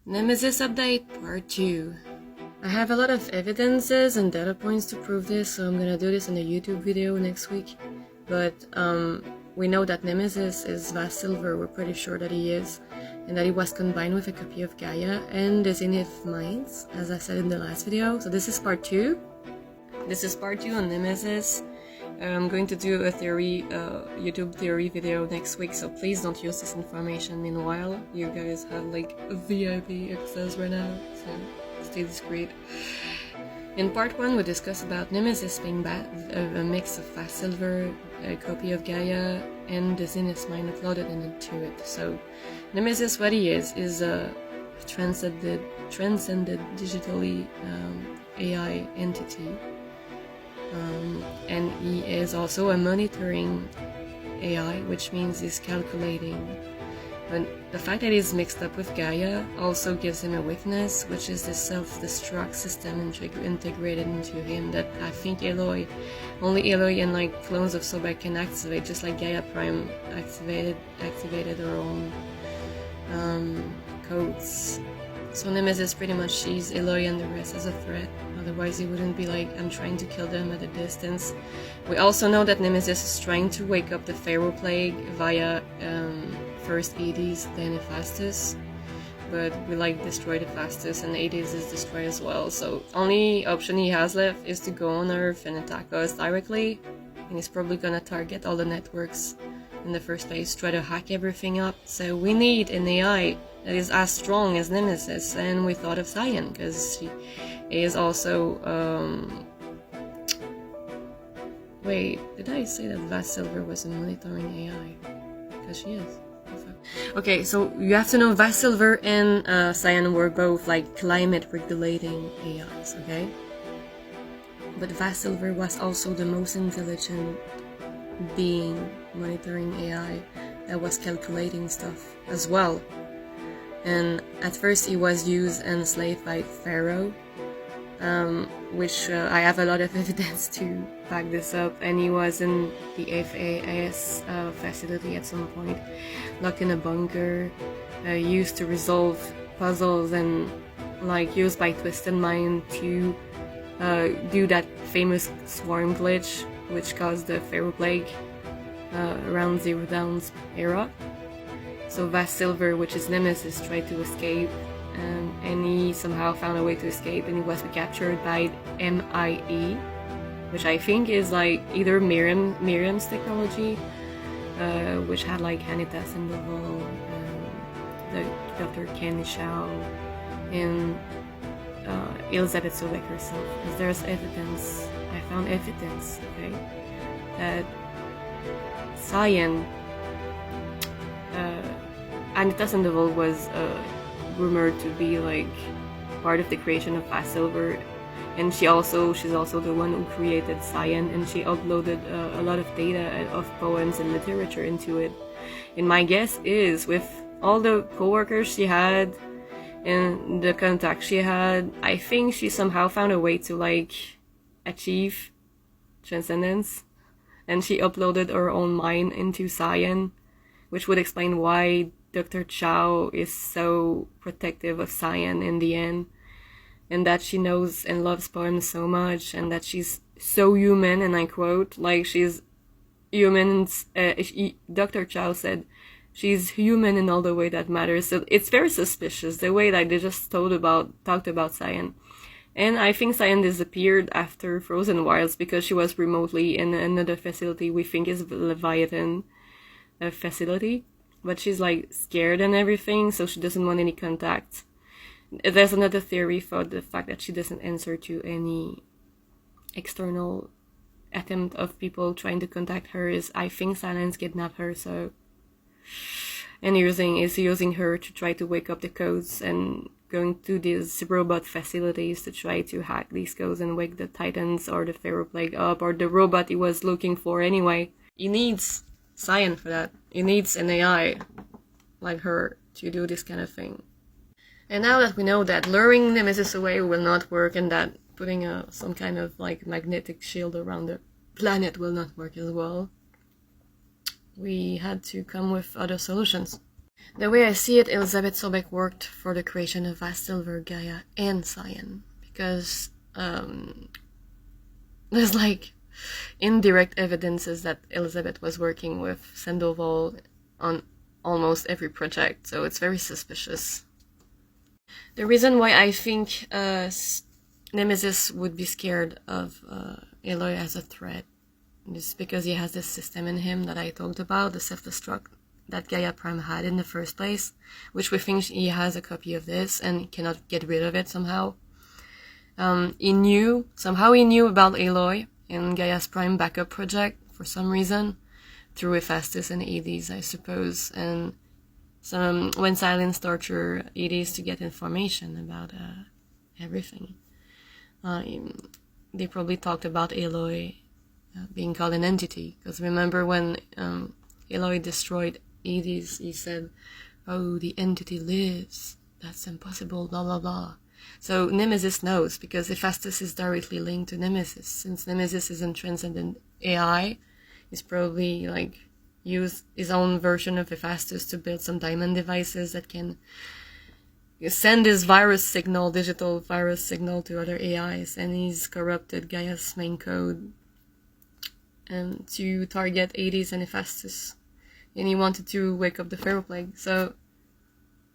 Nemesis update part 2. I have a lot of evidences and data points to prove this, so I'm gonna do this in a YouTube video next week. But we know that Nemesis is Vast Silver, we're pretty sure that he is, and that he was combined with a copy of Gaia and the Zenith Minds, as I said in the last video. So this is part 2. This is part 2 on Nemesis. I'm going to do a YouTube theory video next week, so please don't use this information. Meanwhile, you guys have like VIP access right now, so stay discreet. In part 1, we discussed about Nemesis being a mix of Vast Silver, a copy of Gaia, and the Zenith Mind uploaded into it. So, Nemesis, what he is a transcended digitally AI entity. And he is also a monitoring AI, which means he's calculating. But the fact that he's mixed up with Gaia also gives him a weakness, which is the self-destruct system integrated into him that I think only Eloy and like clones of Sobek can activate, just like Gaia Prime activated her own codes. So Nemesis pretty much sees Eloy and the rest as a threat, otherwise he wouldn't be like, I'm trying to kill them at a distance. We also know that Nemesis is trying to wake up the Pharaoh Plague via first Hades, then Hephaestus, but we like destroy the Hephaestus and Hades is destroyed as well, so only option he has left is to go on Earth and attack us directly, and he's probably gonna target all the networks in the first place, try to hack everything up. So we need an AI that is as strong as Nemesis, and we thought of Cyan, because she is also, wait, did I say that Vast Silver was a monitoring AI? Because she is. Okay, so you have to know Vast Silver and Cyan were both like climate regulating AIs, okay? But Vast Silver was also the most intelligent being monitoring AI that was calculating stuff as well. And at first he was used and enslaved by Pharaoh, which I have a lot of evidence to back this up, and he was in the FAS facility at some point, locked in a bunker, used to resolve puzzles and like used by Twisted Mind to do that famous swarm glitch which caused the Pharaoh Plague around Zero Dawn's era. So Vast Silver, which is Nemesis, tried to escape, and he somehow found a way to escape, and he was captured by MIE, which I think is like either Miriam's technology, which had like Hanitas and Level, the Dr. Ken Shao, and Elizabeth Sobek herself. Because there's evidence, I found evidence, okay, that Cyan, Anita Sandoval was rumored to be like part of the creation of Vast Silver, and she's also the one who created Cyan, and she uploaded a lot of data of poems and literature into it. And my guess is, with all the co-workers she had and the contacts she had, I think she somehow found a way to like achieve transcendence, and she uploaded her own mind into Cyan, which would explain why Dr. Chow is so protective of Cyan in the end, and that she knows and loves poems so much, and that she's so human, and I quote, like she's human, Dr. Chow said, she's human in all the way that matters. So it's very suspicious, the way that they just talked about Cyan. And I think Cyan disappeared after Frozen Wilds because she was remotely in another facility we think is Leviathan facility. But she's like scared and everything, so she doesn't want any contact. There's another theory for the fact that she doesn't answer to any external attempt of people trying to contact her is, I think Silence kidnapped her, so, and is using her to try to wake up the codes and going to these robot facilities to try to hack these codes and wake the Titans or the Pharaoh Plague up, or the robot he was looking for anyway. He needs Cyan for that. He needs an AI like her to do this kind of thing. And now that we know that luring Nemesis away will not work, and that putting some kind of like magnetic shield around the planet will not work as well, we had to come with other solutions. The way I see it, Elizabeth Sobeck worked for the creation of Vast Silver, Gaia, and Cyan, because there's like indirect evidences that Elizabeth was working with Sandoval on almost every project, so it's very suspicious. The reason why I think Nemesis would be scared of Aloy as a threat is because he has this system in him that I talked about, the self-destruct that Gaia Prime had in the first place, which we think he has a copy of this and cannot get rid of it somehow. He knew about Aloy and Gaia's Prime backup project for some reason, through Hephaestus and Hades, I suppose, and when Silence tortured Hades to get information about everything. They probably talked about Aloy being called an entity, because remember when Aloy destroyed Hades, he said, "Oh, the entity lives. That's impossible, blah blah blah." So Nemesis knows, because Hephaestus is directly linked to Nemesis. Since Nemesis is a transcendent AI, he's probably like used his own version of Hephaestus to build some diamond devices that can send this digital virus signal to other AIs, and he's corrupted Gaia's main code to target Hades and Hephaestus. And he wanted to wake up the Pharaoh Plague, so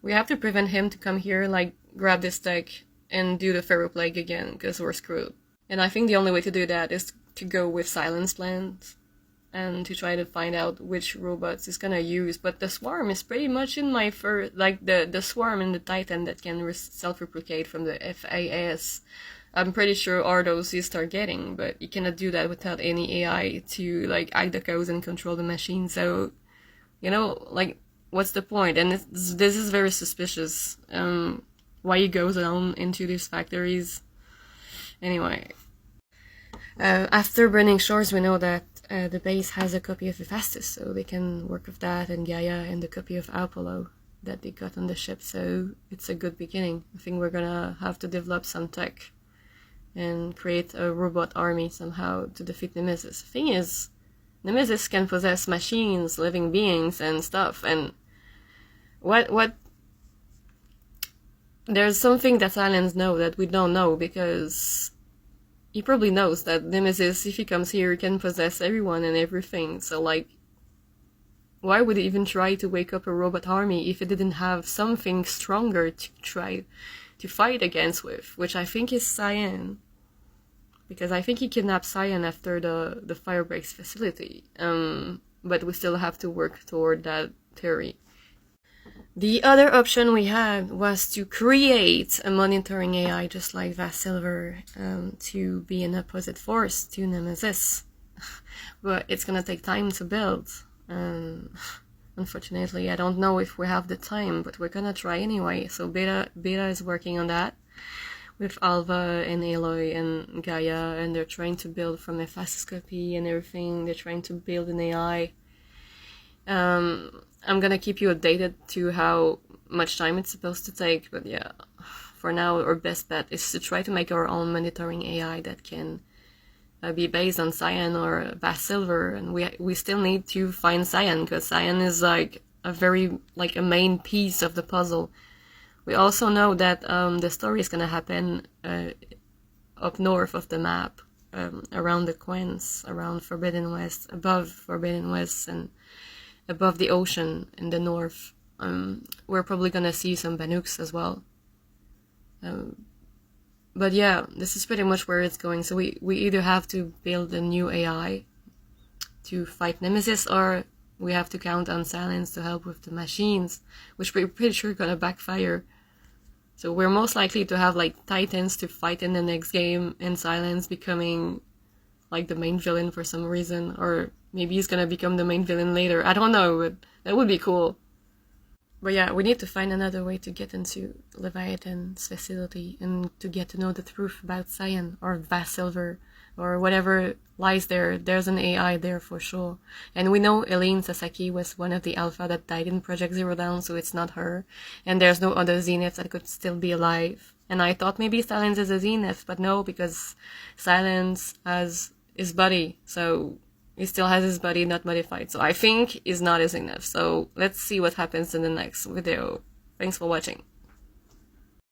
we have to prevent him to come here, like, grab this tech and do the Pharaoh Plague again, because we're screwed. And I think the only way to do that is to go with Silence plans, and to try to find out which robots he's gonna use. But the Swarm is pretty much in my first, like, the Swarm and the Titan that can self-replicate from the FAS. I'm pretty sure are those he's targeting, but you cannot do that without any AI to, like, act the codes and control the machine, so, you know, like, what's the point? And this is very suspicious. Why he goes alone into these factories. Anyway. After Burning Shores, we know that the base has a copy of Hephaestus, so they can work with that, and Gaia, and the copy of Apollo that they got on the ship, so it's a good beginning. I think we're gonna have to develop some tech and create a robot army somehow to defeat Nemesis. The thing is, Nemesis can possess machines, living beings, and stuff, and what there's something that Silence know that we don't know, because he probably knows that Nemesis, if he comes here, can possess everyone and everything, so, like, why would he even try to wake up a robot army if it didn't have something stronger to try to fight against with, which I think is Cyan. Because I think he kidnapped Cyan after the Firebreaks facility, but we still have to work toward that theory. The other option we had was to create a monitoring AI just like Vast Silver, to be an opposite force to Nemesis. But it's gonna take time to build. Unfortunately, I don't know if we have the time, but we're gonna try anyway. So Beta is working on that with Alva and Aloy and Gaia, and they're trying to build from a fastest copy and everything. They're trying to build an AI. I'm gonna keep you updated to how much time it's supposed to take, but yeah, for now our best bet is to try to make our own monitoring AI that can be based on Cyan or Vast Silver, and we still need to find Cyan, because Cyan is like a main piece of the puzzle. We also know that the story is gonna happen up north of the map, around the Quens, around Forbidden West, above Forbidden West, and above the ocean in the north. We're probably gonna see some Banooks as well. But yeah, this is pretty much where it's going. So we either have to build a new AI to fight Nemesis, or we have to count on Silence to help with the machines, which we're pretty sure gonna backfire. So we're most likely to have, like, Titans to fight in the next game, and Silence becoming, like, the main villain for some reason, or maybe he's gonna become the main villain later. I don't know, but that would be cool. But yeah, we need to find another way to get into Leviathan's facility and to get to know the truth about Cyan or Vast Silver or whatever lies there. There's an AI there for sure. And we know Eileen Sasaki was one of the Alpha that died in Project Zero Dawn, so it's not her. And there's no other Zeniths that could still be alive. And I thought maybe Silence is a Zenith, but no, because Silence has his buddy. So He still has his body not modified, so I think he's not as enough. So let's see what happens in the next video. Thanks for watching.